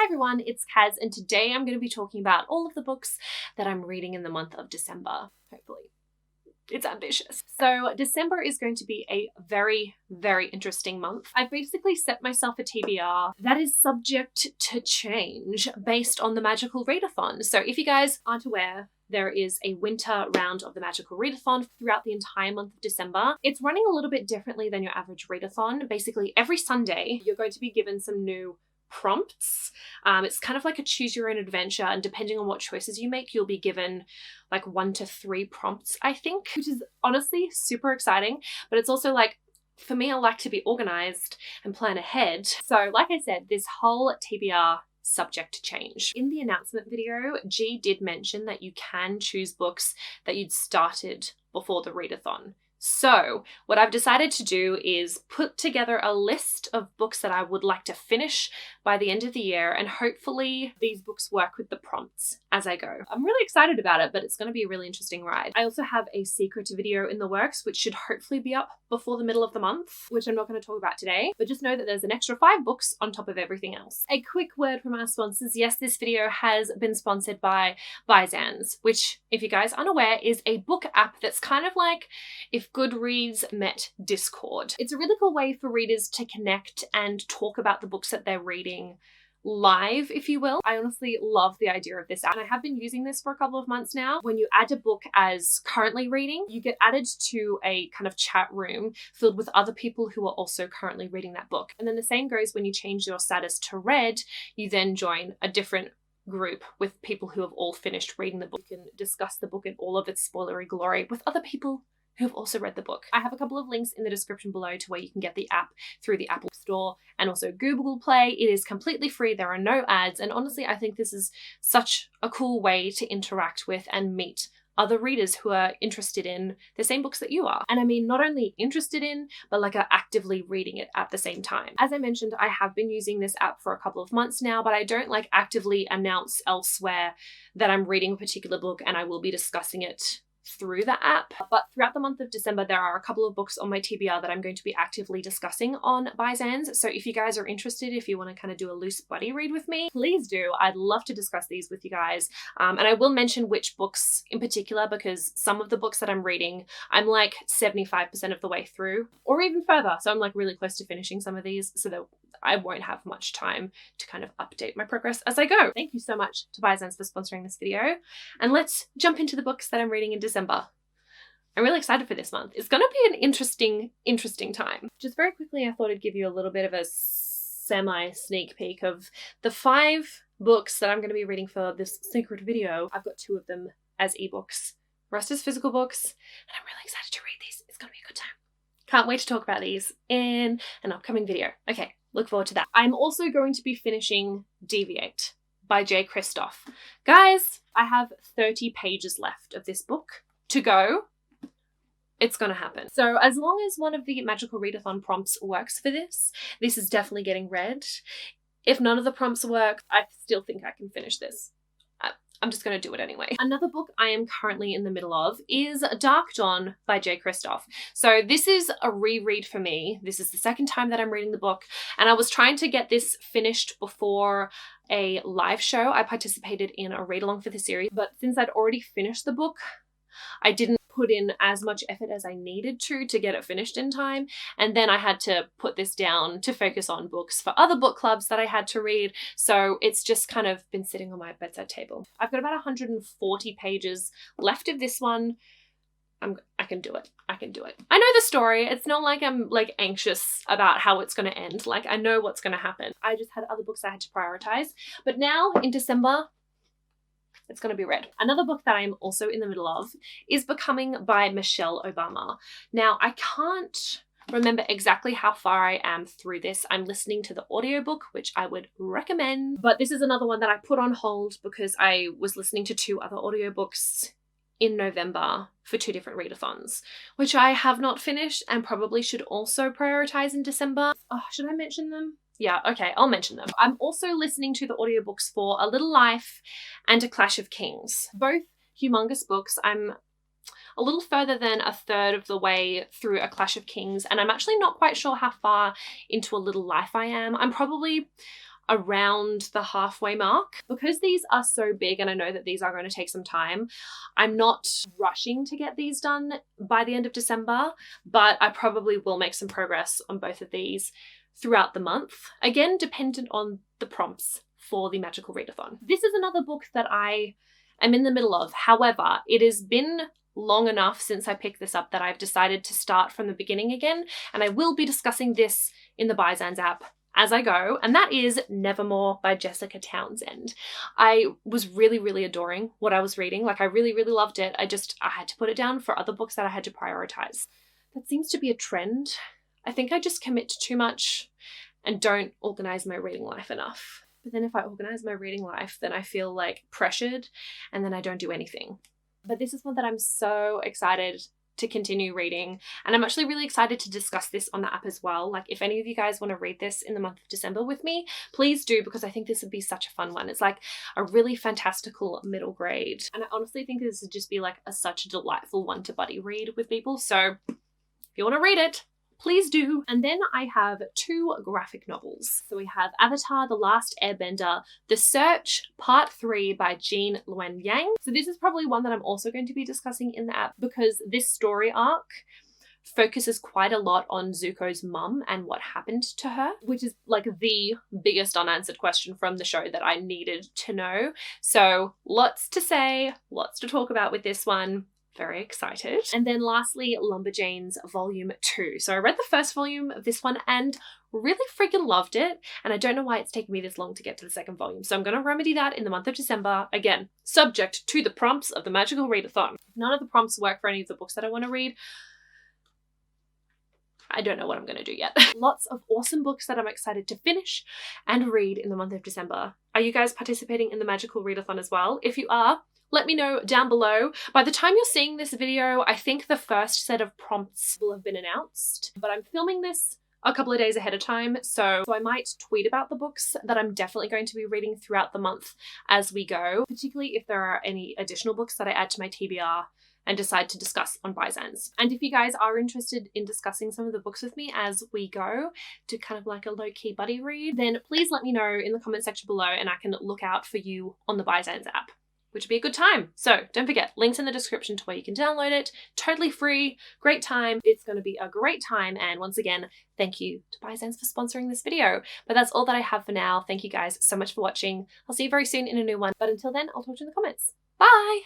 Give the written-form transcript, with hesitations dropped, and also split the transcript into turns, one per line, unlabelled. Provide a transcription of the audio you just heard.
Hi everyone, it's Kaz, and today I'm going to be talking about all of the books that I'm reading in the month of December, hopefully. It's ambitious. So December is going to be a very, very interesting month. I've basically set myself a TBR that is subject to change based on the Magical Readathon. So if you guys aren't aware, there is a winter round of the Magical Readathon throughout the entire month of December. It's running a little bit differently than your average readathon. Basically, every Sunday, you're going to be given some new prompts. It's kind of like a choose your own adventure, and depending on what choices you make, you'll be given like 1 to 3 prompts, I think, which is honestly super exciting. But it's also like, for me, I like to be organized and plan ahead. So like I said, this whole TBR subject to change. In the announcement video, G did mention that you can choose books that you'd started before the readathon. So what I've decided to do is put together a list of books that I would like to finish by the end of the year, and hopefully these books work with the prompts as I go. I'm really excited about it, but it's going to be a really interesting ride. I also have a secret video in the works, which should hopefully be up before the middle of the month, which I'm not going to talk about today, but just know that there's an extra 5 books on top of everything else. A quick word from our sponsors. Yes, this video has been sponsored by Byzan's, which, if you guys aren't aware, is a book app that's kind of like if Goodreads met Discord. It's a really cool way for readers to connect and talk about the books that they're reading live, if you will. I honestly love the idea of this app, and I have been using this for a couple of months now. When you add a book as currently reading, you get added to a kind of chat room filled with other people who are also currently reading that book. And then the same goes when you change your status to read, you then join a different group with people who have all finished reading the book. You can discuss the book in all of its spoilery glory with other people who have also read the book. I have a couple of links in the description below to where you can get the app through the Apple Store and also Google Play. It is completely free. There are no ads. And honestly, I think this is such a cool way to interact with and meet other readers who are interested in the same books that you are. And I mean, not only interested in, but like are actively reading it at the same time. As I mentioned, I have been using this app for a couple of months now, but I don't like actively announce elsewhere that I'm reading a particular book, and I will be discussing it through the app. But throughout the month of December, there are a couple of books on my TBR that I'm going to be actively discussing on Byzan's. So if you guys are interested, if you want to kind of do a loose buddy read with me, please do. I'd love to discuss these with you guys. And I will mention which books in particular, because some of the books that I'm reading, I'm like 75% of the way through, or even further. So I'm like really close to finishing some of these, so that I won't have much time to kind of update my progress as I go. Thank you so much to Byzan's for sponsoring this video. And let's jump into the books that I'm reading in December. I'm really excited for this month. It's going to be an interesting time. Just very quickly, I thought I'd give you a little bit of a semi-sneak peek of the 5 books that I'm going to be reading for this secret video. I've got 2 of them as ebooks. The rest is physical books, and I'm really excited to read these. It's going to be a good time. Can't wait to talk about these in an upcoming video. Okay, look forward to that. I'm also going to be finishing Deviate by J. Kristoff. Guys, I have 30 pages left of this book to go. It's gonna happen. So as long as one of the Magical Readathon prompts works for this, this is definitely getting read. If none of the prompts work, I still think I can finish this. I'm just going to do it anyway. Another book I am currently in the middle of is Dark Dawn by J. Kristoff. So this is a reread for me. This is the second time that I'm reading the book, and I was trying to get this finished before a live show. I participated in a read-along for the series, but since I'd already finished the book, I didn't put in as much effort as I needed to get it finished in time. And then I had to put this down to focus on books for other book clubs that I had to read. So it's just kind of been sitting on my bedside table. I've got about 140 pages left of this one. I can do it. I can do it. I know the story. It's not like I'm like anxious about how it's going to end. Like I know what's going to happen. I just had other books I had to prioritize. But now in December, it's going to be read. Another book that I am also in the middle of is Becoming by Michelle Obama. Now, I can't remember exactly how far I am through this. I'm listening to the audiobook, which I would recommend, but this is another one that I put on hold because I was listening to 2 other audiobooks in November for 2 different readathons, which I have not finished and probably should also prioritize in December. Oh, should I mention them? Yeah, okay, I'll mention them. I'm also listening to the audiobooks for A Little Life and A Clash of Kings. Both humongous books. I'm a little further than a third of the way through A Clash of Kings, and I'm actually not quite sure how far into A Little Life I am. I'm probably around the halfway mark. Because these are so big and I know that these are going to take some time, I'm not rushing to get these done by the end of December, but I probably will make some progress on both of these throughout the month. Again, dependent on the prompts for the Magical Readathon. This is another book that I am in the middle of. However, it has been long enough since I picked this up that I've decided to start from the beginning again, and I will be discussing this in the Byzance app as I go, and that is Nevermore by Jessica Townsend. I was really adoring what I was reading. Like, I really loved it. I had to put it down for other books that I had to prioritize. That seems to be a trend. I think I just commit to too much and don't organize my reading life enough. But then if I organize my reading life, then I feel like pressured and then I don't do anything. But this is one that I'm so excited to continue reading, and I'm actually really excited to discuss this on the app as well. Like, if any of you guys want to read this in the month of December with me, please do, because I think this would be such a fun one. It's like a really fantastical middle grade, and I honestly think this would just be like such a delightful one to buddy read with people. So if you want to read it, please do. And then I have 2 graphic novels. So we have Avatar: The Last Airbender, The Search Part 3 by Jean Luen Yang. So this is probably one that I'm also going to be discussing in the app, because this story arc focuses quite a lot on Zuko's mum and what happened to her, which is like the biggest unanswered question from the show that I needed to know. So lots to say, lots to talk about with this one. Very excited. And then lastly, Lumberjanes Volume 2. So I read the first volume of this one and really freaking loved it. And I don't know why it's taken me this long to get to the second volume. So I'm going to remedy that in the month of December. Again, subject to the prompts of the Magical Readathon. If none of the prompts work for any of the books that I want to read, I don't know what I'm going to do yet. Lots of awesome books that I'm excited to finish and read in the month of December. Are you guys participating in the Magical Readathon as well? If you are, let me know down below. By the time you're seeing this video, I think the first set of prompts will have been announced, but I'm filming this a couple of days ahead of time, so I might tweet about the books that I'm definitely going to be reading throughout the month as we go, particularly if there are any additional books that I add to my TBR and decide to discuss on Byzance. And if you guys are interested in discussing some of the books with me as we go to kind of like a low-key buddy read, then please let me know in the comment section below and I can look out for you on the Byzance app, which would be a good time. So don't forget, links in the description to where you can download it. Totally free, great time. It's going to be a great time. And once again, thank you to Byzance for sponsoring this video. But that's all that I have for now. Thank you guys so much for watching. I'll see you very soon in a new one. But until then, I'll talk to you in the comments. Bye!